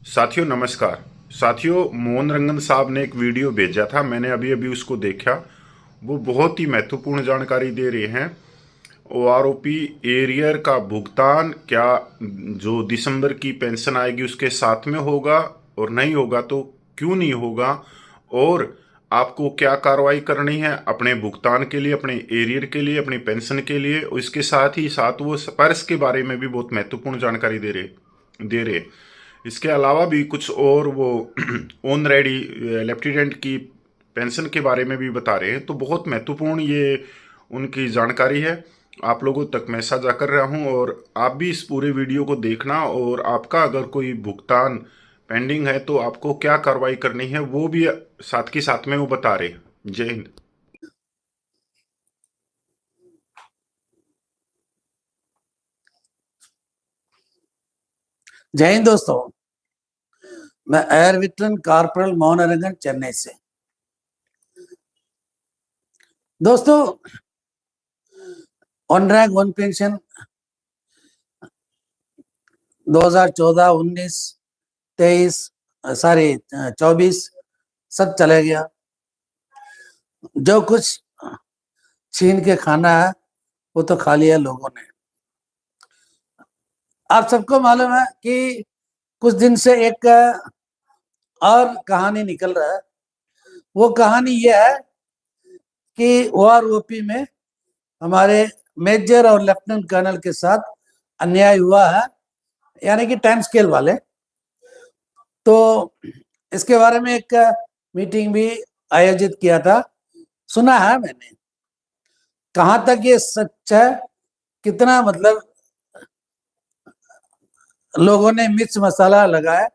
साथियों नमस्कार। साथियों, मोहन रंगन साहब ने एक वीडियो भेजा था, मैंने अभी अभी उसको देखा। वो बहुत ही महत्वपूर्ण जानकारी दे रहे हैं। ओआरओपी एरियर का भुगतान क्या जो दिसंबर की पेंशन आएगी उसके साथ में होगा, और नहीं होगा तो क्यों नहीं होगा, और आपको क्या कार्रवाई करनी है अपने भुगतान के लिए, अपने एरियर के लिए, अपनी पेंशन के लिए। और इसके साथ ही साथ वो स्पर्श के बारे में भी बहुत महत्वपूर्ण जानकारी दे रहे। इसके अलावा भी कुछ और वो ऑन रेडी लेफ्टिनेंट की पेंशन के बारे में भी बता रहे हैं। तो बहुत महत्वपूर्ण ये उनकी जानकारी है, आप लोगों तक मैं साझा कर रहा हूं। और आप भी इस पूरे वीडियो को देखना, और आपका अगर कोई भुगतान पेंडिंग है तो आपको क्या कार्रवाई करनी है वो भी साथ के साथ में वो बता रहे हैं। जय हिंद। जय हिंद दोस्तों। मैं एयर विक्टरन कॉर्पोरल मोहनरंगन चेन्नई से। दोस्तों, one rank one pension 2014, 19, 23, sorry 24 सब चले गया। जो कुछ छीन के खाना है वो तो खा लिया लोगों ने। आप सबको मालूम है कि कुछ दिन से एक और कहानी निकल रहा है। वो कहानी ये है कि ओआरओपी में हमारे मेजर और लेफ्टिनेंट कर्नल के साथ अन्याय हुआ है, यानी कि टाइम स्केल वाले। तो इसके बारे में एक मीटिंग भी आयोजित किया था। सुना है मैंने, कहां तक ये सच है, कितना मतलब लोगों ने मिर्च मसाला लगाया,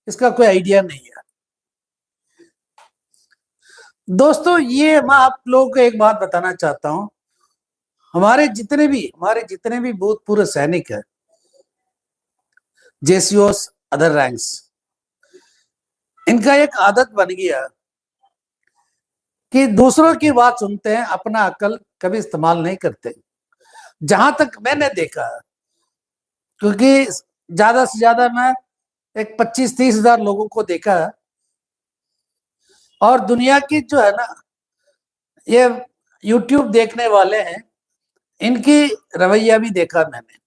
इसका कोई आइडिया नहीं है। दोस्तों, ये मैं आप लोगों को एक बात बताना चाहता हूं। हमारे जितने भी भूतपूर्व सैनिक है, जेसीओस, अदर रैंक्स, इनका एक आदत बन गया कि दूसरों की बात सुनते हैं, अपना अकल कभी इस्तेमाल नहीं करते। जहां तक मैंने देखा, क्योंकि ज्यादा से ज्यादा मैं एक 25-30 हजार लोगों को देखा है, और दुनिया की जो है ना, ये यूट्यूब देखने वाले हैं, इनकी रवैया भी देखा मैंने।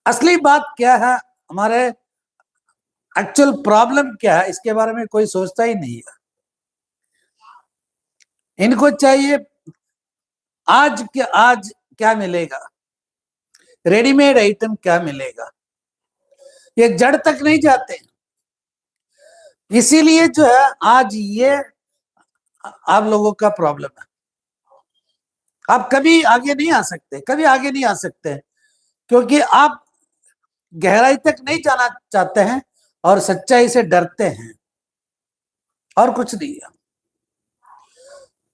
असली बात क्या है, हमारे एक्चुअल प्रॉब्लम क्या है, इसके बारे में कोई सोचता ही नहीं है। इनको चाहिए आज क्या मिलेगा, रेडीमेड आइटम क्या मिलेगा, ये जड़ तक नहीं जाते। इसीलिए जो है आज ये आप लोगों का प्रॉब्लम है। आप कभी आगे नहीं आ सकते, कभी आगे नहीं आ सकते, क्योंकि आप गहराई तक नहीं जाना चाहते हैं और सच्चाई से डरते हैं, और कुछ नहीं है।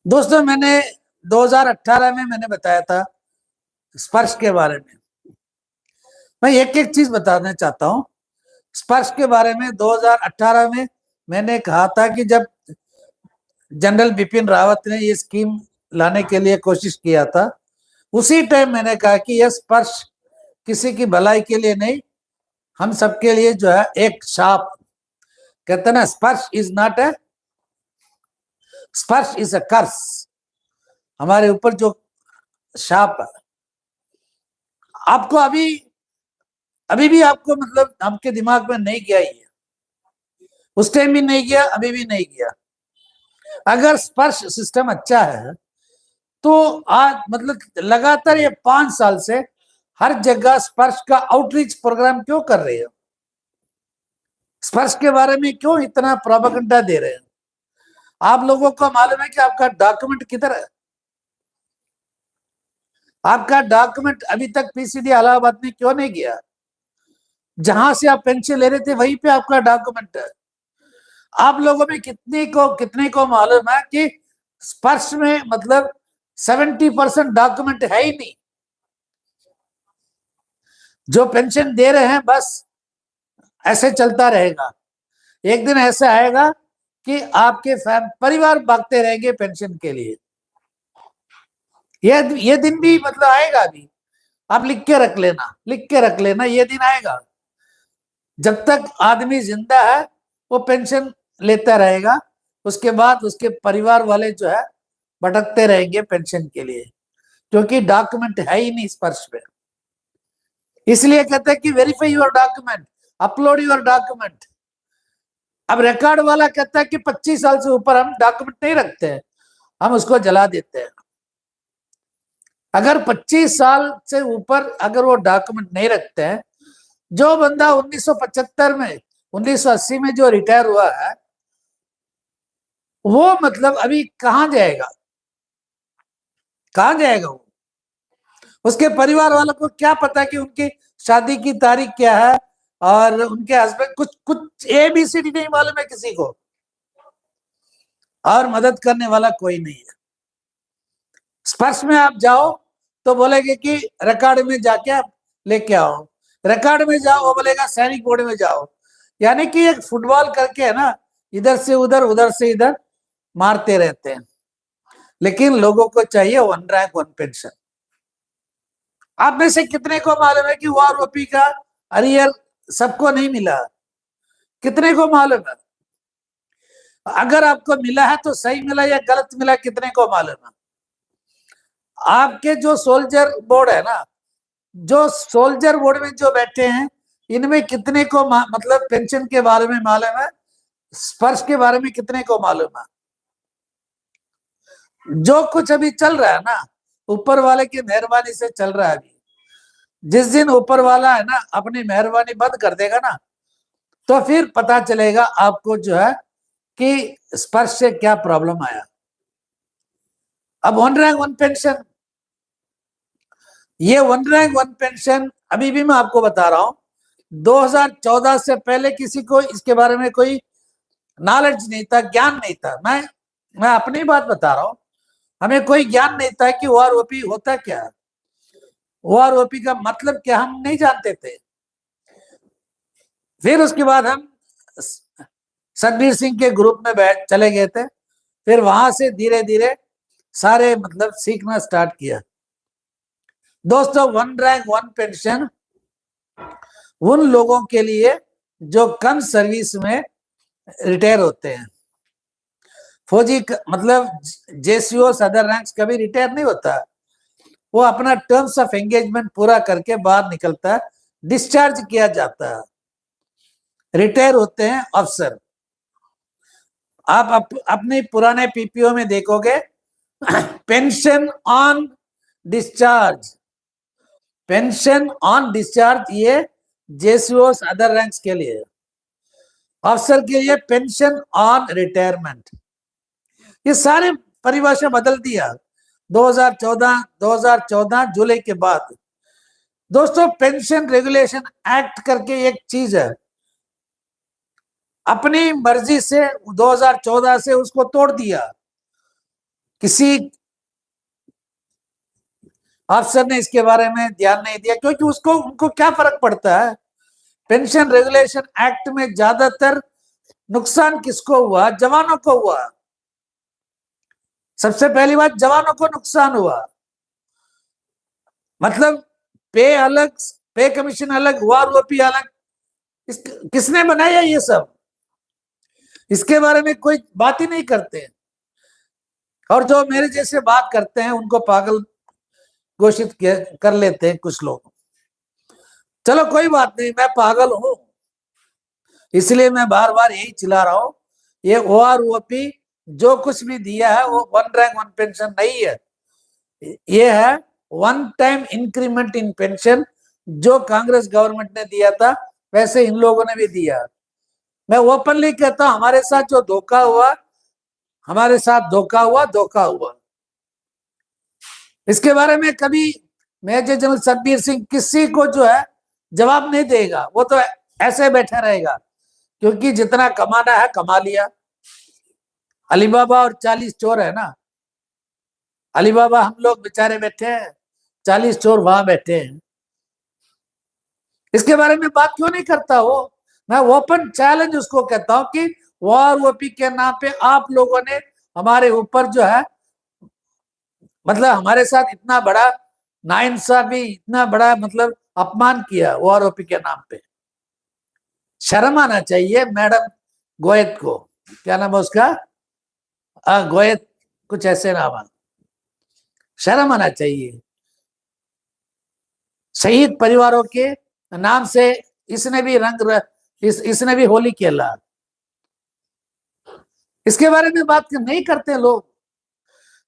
दोस्तों, मैंने 2018 में मैंने बताया था स्पर्श के बारे में। मैं एक एक चीज बताना चाहता हूं। स्पर्श के बारे में 2018 में मैंने कहा था कि जब जनरल बिपिन रावत ने ये स्कीम लाने के लिए कोशिश किया था, उसी टाइम मैंने कहा कि यह स्पर्श किसी की भलाई के लिए नहीं, हम सबके लिए जो है एक शाप। कहते ना, स्पर्श इज नॉट ए, स्पर्श इज अ कर्स। हमारे ऊपर जो शाप है, आपको अभी अभी भी आपको मतलब आपके दिमाग में नहीं गया ही है। उस टाइम भी नहीं गया, अभी भी नहीं गया। अगर स्पर्श सिस्टम अच्छा है तो आज मतलब लगातार ये 5 साल से हर जगह स्पर्श का आउटरीच प्रोग्राम क्यों कर रहे हो? स्पर्श के बारे में क्यों इतना प्रोपेगेंडा दे रहे हैं? आप लोगों को मालूम है कि आपका डॉक्यूमेंट किधर है? आपका डॉक्यूमेंट अभी तक पीसीडी इलाहाबाद में क्यों नहीं गया? जहां से आप पेंशन ले रहे थे वहीं पे आपका डॉक्यूमेंट है। आप लोगों में कितने को मालूम है कि स्पर्श में मतलब 70% डॉक्यूमेंट है ही नहीं। जो पेंशन दे रहे हैं बस ऐसे चलता रहेगा। एक दिन ऐसा आएगा कि आपके परिवार भागते रहेंगे पेंशन के लिए। ये दिन भी मतलब आएगा। अभी आप लिख के रख लेना, लिख के रख लेना, ये दिन आएगा। जब तक आदमी जिंदा है वो पेंशन लेता रहेगा, उसके बाद उसके परिवार वाले जो है भटकते रहेंगे पेंशन के लिए, क्योंकि डॉक्यूमेंट है ही नहीं स्पर्श पे। इसलिए कहते हैं कि verify your document, upload your document. अब रिकॉर्ड वाला कहता है कि 25 साल से ऊपर हम डॉक्यूमेंट नहीं रखते हैं, हम उसको जला देते हैं। अगर 25 साल से ऊपर अगर वो डॉक्यूमेंट नहीं रखते हैं, जो बंदा 1975 में 1980 में जो रिटायर हुआ है वो मतलब अभी कहां जाएगा, कहां जाएगा वो? उसके परिवार वालों को क्या पता कि उनकी शादी की तारीख क्या है, और उनके हस्बैंड कुछ कुछ ABCD नहीं मालूम है किसी को, और मदद करने वाला कोई नहीं है। स्पर्श में आप जाओ तो बोलेगे कि रिकॉर्ड में जाके आप लेके आओ, रिकॉर्ड में जाओ वो बोलेगा सैनिक बोर्ड में जाओ। यानी कि एक फुटबॉल करके है ना, इधर से उधर से इधर मारते रहते हैं। लेकिन लोगों को चाहिए वन रैंक वन पेंशन। आप में से कितने को मालूम है कि OROP का अरियर सबको नहीं मिला? कितने को मालूम है? अगर आपको मिला है तो सही मिला या गलत मिला, कितने को मालूम है? आपके जो सोल्जर बोर्ड है ना, जो सोल्जर बोर्ड में जो बैठे हैं, इनमें कितने को मतलब पेंशन के बारे में मालूम है, स्पर्श के बारे में कितने को मालूम है? जो कुछ अभी चल रहा है ना, ऊपर वाले की मेहरबानी से चल रहा है। अभी जिस दिन ऊपर वाला है ना अपनी मेहरबानी बंद कर देगा ना, तो फिर पता चलेगा आपको जो है कि स्पर्श से क्या प्रॉब्लम आया। अब वन रैंक वन पेंशन, ये वन रैंक वन पेंशन अभी भी मैं आपको बता रहा हूं, 2014 से पहले किसी को इसके बारे में कोई नॉलेज नहीं था, ज्ञान नहीं था। मैं अपनी बात बता रहा हूं, हमें कोई ज्ञान नहीं था कि OROP होता क्या है, OROP का मतलब क्या हम नहीं जानते थे। फिर उसके बाद हम सतबीर सिंह के ग्रुप में बैठ चले गए थे, फिर वहां से धीरे धीरे सारे मतलब सीखना स्टार्ट किया। दोस्तों, वन रैंक वन पेंशन उन लोगों के लिए जो कम सर्विस में रिटायर होते हैं। फौजी मतलब JCO अदर रैंक्स कभी रिटायर नहीं होता, वो अपना टर्म्स ऑफ एंगेजमेंट पूरा करके बाहर निकलता है, डिस्चार्ज किया जाता है। रिटायर होते हैं अफसर। आप अपने पुराने PPO में देखोगे pension on discharge, pension on discharge ये JCO अदर रैंक्स के लिए, अफसर के लिए पेंशन ऑन रिटायरमेंट। ये सारे परिभाषा बदल दिया 2014 जुलाई के बाद। दोस्तों, पेंशन रेगुलेशन एक्ट करके एक चीज है, अपनी मर्जी से 2014 से उसको तोड़ दिया। किसी अफसर ने इसके बारे में ध्यान नहीं दिया, क्योंकि उसको उनको क्या फर्क पड़ता है। पेंशन रेगुलेशन एक्ट में ज्यादातर नुकसान किसको हुआ? जवानों को हुआ। सबसे पहली बात, जवानों को नुकसान हुआ, मतलब पे अलग, पे कमीशन अलग, OROP अलग। किसने बनाया ये सब? इसके बारे में कोई बात ही नहीं करते, और जो मेरे जैसे बात करते हैं उनको पागल घोषित कर लेते हैं कुछ लोग। चलो कोई बात नहीं, मैं पागल हूं, इसलिए मैं बार बार यही चिल्ला रहा हूं, ये OROP जो कुछ भी दिया है वो वन रैंक वन पेंशन नहीं है, ये है one time increment in pension, जो कांग्रेस गवर्नमेंट ने दिया था वैसे इन लोगों ने भी दिया। मैं ओपनली कहता हूं, हमारे साथ जो धोखा हुआ, हमारे साथ धोखा हुआ। इसके बारे में कभी मेजर जनरल सतबीर सिंह किसी को जो है जवाब नहीं देगा, वो तो ऐसे बैठा रहेगा, क्योंकि जितना कमाना है कमा लिया। अलीबाबा और 40 चोर है ना, अलीबाबा हम लोग बेचारे बैठे हैं, 40 चोर वहां बैठे हैं। इसके बारे में बात क्यों नहीं करता वो? मैं ओपन चैलेंज उसको कहता हूं कि OROP के नाम पे आप लोगों ने हमारे ऊपर जो है मतलब हमारे साथ इतना बड़ा नाइंसाफी, इतना बड़ा मतलब अपमान किया OROP के नाम पे। शर्म आना चाहिए मैडम गोयत को, क्या नाम है उसका, गोयत कुछ ऐसे नाम है, शर्म आना चाहिए। शहीद परिवारों के नाम से इसने भी इसने भी होली खेला। इसके बारे में बात नहीं करते लोग।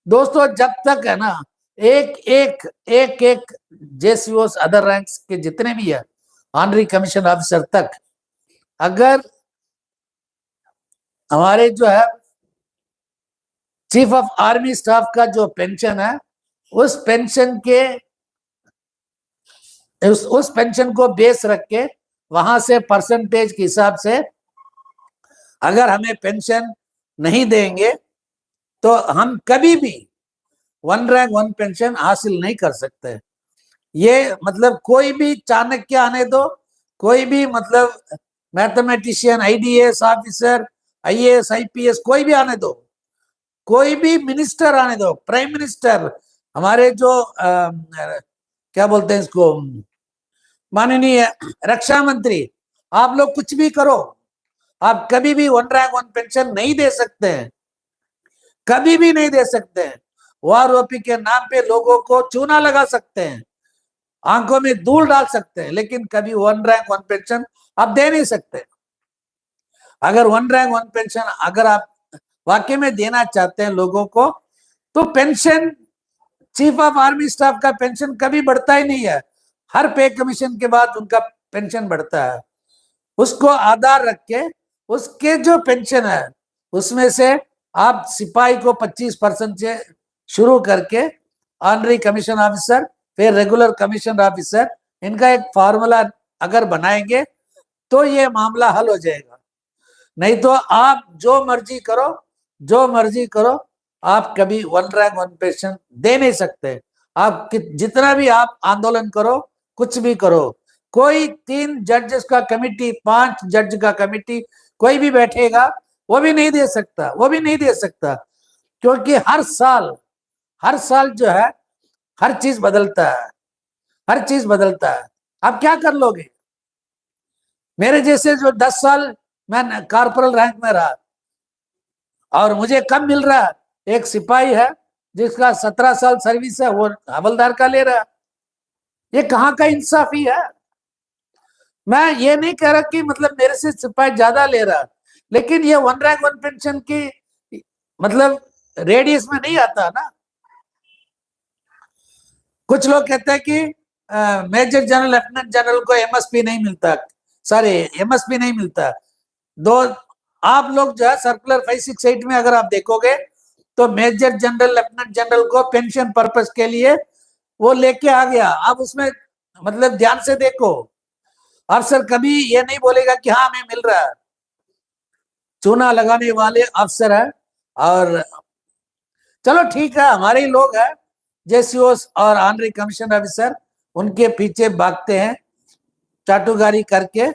दोस्तों जब तक है ना एक एक एक एक जेसीओ अदर रैंक्स के जितने भी है ऑनरी कमीशन ऑफिसर तक, अगर हमारे जो है चीफ ऑफ आर्मी स्टाफ का जो पेंशन है उस पेंशन के उस पेंशन को बेस रख के वहां से परसेंटेज के हिसाब से अगर हमें पेंशन नहीं देंगे तो हम कभी भी 1 रैंक 1 पेंशन हासिल नहीं कर सकते। ये मतलब कोई भी चाणक्य आने दो, कोई भी मतलब mathematician, IDs officer, IAS, IPS, कोई भी आने दो, कोई भी मिनिस्टर आने दो, प्राइम मिनिस्टर, हमारे जो क्या बोलते हैं इसको, माननीय रक्षा मंत्री, आप लोग कुछ भी करो, आप कभी भी 1 रैंक 1 पेंशन नहीं दे सकते हैं, कभी भी नहीं दे सकते हैं। ओआरओपी के नाम पे लोगों को चूना लगा सकते हैं, आंखों में धूल डाल सकते हैं, लेकिन कभी 1 रैंक 1 पेंशन आप दे नहीं सकते। अगर 1 रैंक 1 पेंशन अगर आप वाकई में देना चाहते हैं लोगों को, तो pension chief of army staff का पेंशन कभी बढ़ता ही नहीं है। हर पे कमीशन के बाद उनका पेंशन बढ़ता है। उसको आधार रख के उसके जो पेंशन है उसमें से आप सिपाही को 25% से शुरू करके ऑनरी कमीशन ऑफिसर, फिर रेगुलर कमीशन ऑफिसर, इनका एक फार्मूला अगर बनाएंगे तो ये मामला हल हो जाएगा। नहीं तो आप जो मर्जी करो, जो मर्जी करो, आप कभी 1 रैंक 1 पेंशन दे नहीं सकते। आप जितना भी आप आंदोलन करो, कुछ भी करो, कोई 3 जजेस का कमिटी, 5 जज का कमिटी, कोई भी बैठेगा वो भी नहीं दे सकता, वो भी नहीं दे सकता, क्योंकि हर साल जो है हर चीज बदलता है, हर चीज बदलता है। आप क्या कर लोगे? मेरे जैसे जो 10 साल मैं कॉर्पोरल रैंक में रहा और मुझे कम मिल रहा, एक सिपाही है जिसका 17 साल सर्विस है वो हवलदार का ले रहा, ये कहाँ का इंसाफी है? मैं ये नहीं कह रहा कि मतलब मेरे से सिपाही ज्यादा ले रहा, लेकिन ये 1 रैंक 1 पेंशन की मतलब रेडियस में नहीं आता ना। कुछ लोग कहते हैं कि मेजर जनरल, लेफ्टिनेंट जनरल को एमएसपी नहीं मिलता, सॉरी एमएसपी नहीं मिलता। दो आप लोग जो है सर्कुलर 568 में अगर आप देखोगे तो मेजर जनरल, लेफ्टिनेंट जनरल को पेंशन पर्पस के लिए वो लेके आ गया। आप उसमें मतलब ध्यान से देखो, अफसर कभी ये नहीं बोलेगा कि हाँ हमें मिल रहा है। चूना लगाने वाले अफसर है। और चलो ठीक है, हमारे ही लोग हैं जेसीओस और ऑनरी कमीशन ऑफिसर, उनके पीछे भागते हैं, चाटुकारी करके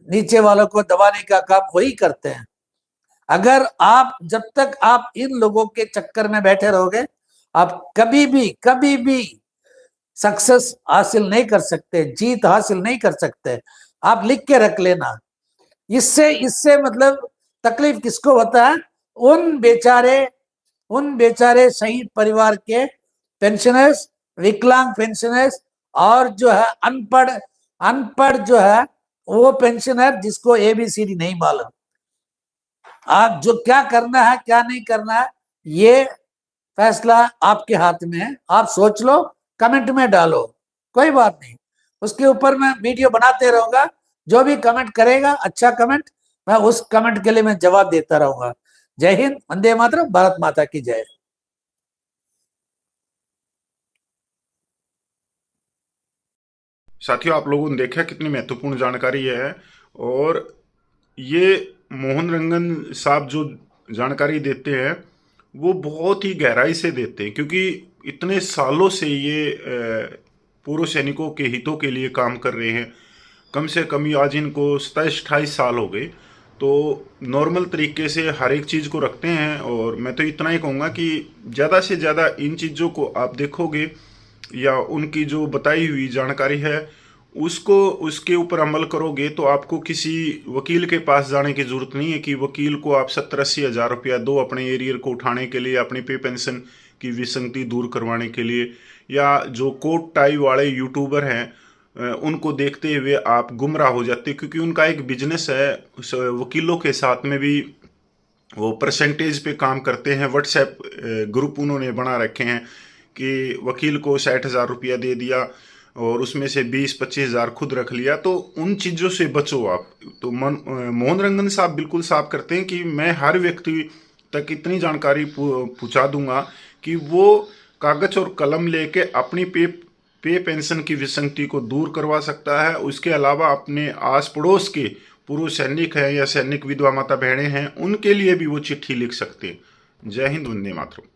नीचे वालों को दबाने का काम वही करते हैं। अगर आप जब तक आप इन लोगों के चक्कर में बैठे रहोगे, आप कभी भी सक्सेस हासिल नहीं कर सकते, जीत हासिल नहीं कर सकते। आप लिख के रख लेना। इससे मतलब तकलीफ किसको होता है? उन बेचारे शहीद परिवार के पेंशनर्स, विकलांग पेंशनर्स, और जो है अनपढ़ जो है वो पेंशनर जिसको एबीसीडी नहीं मालूम। आप जो क्या करना है क्या नहीं करना है ये फैसला आपके हाथ में है। आप सोच लो, कमेंट में डालो, कोई बात नहीं, उसके ऊपर मैं वीडियो बनाते रहूंगा। जो भी कमेंट करेगा अच्छा कमेंट, मैं उस कमेंट के लिए मैं जवाब देता रहूंगा। जय हिंद, वंदे मातरम, भारत माता की जय। साथियों, आप लोगों ने देखा कितनी महत्वपूर्ण जानकारी ये है। और ये मोहन रंगन साहब जो जानकारी देते हैं वो बहुत ही गहराई से देते हैं, क्योंकि इतने सालों से ये पूर्व सैनिकों के हितों के लिए काम कर रहे हैं। कम से कम आज इनको 27-28 साल हो गए, तो नॉर्मल तरीके से हर एक चीज़ को रखते हैं। और मैं तो इतना ही कहूँगा कि ज़्यादा से ज़्यादा इन चीज़ों को आप देखोगे या उनकी जो बताई हुई जानकारी है उसको उसके ऊपर अमल करोगे तो आपको किसी वकील के पास जाने की जरूरत नहीं है कि वकील को आप 70-80 हज़ार रुपया दो अपने एरियर को उठाने के लिए, अपनी पे पेंशन की विसंगति दूर करवाने के लिए। या जो कोट टाई वाले यूट्यूबर हैं उनको देखते हुए आप गुमराह हो जाते, क्योंकि उनका एक बिजनेस है। वकीलों के साथ में भी वो परसेंटेज पे काम करते हैं। व्हाट्सएप ग्रुप उन्होंने बना रखे हैं कि वकील को 60,000 रुपया दे दिया और उसमें से 20-25 हज़ार खुद रख लिया। तो उन चीज़ों से बचो आप। तो मोहन रंगन साहब बिल्कुल साफ करते हैं कि मैं हर व्यक्ति तक इतनी जानकारी पहुंचा दूंगा कि वो कागज और कलम लेके अपनी पे पेंशन की विसंगति को दूर करवा सकता है। उसके अलावा अपने आस पड़ोस के पूर्व सैनिक हैं या सैनिक विधवा माता बहनें हैं, उनके लिए भी वो चिट्ठी लिख सकते हैं। जय हिंद, वंदे मातरम।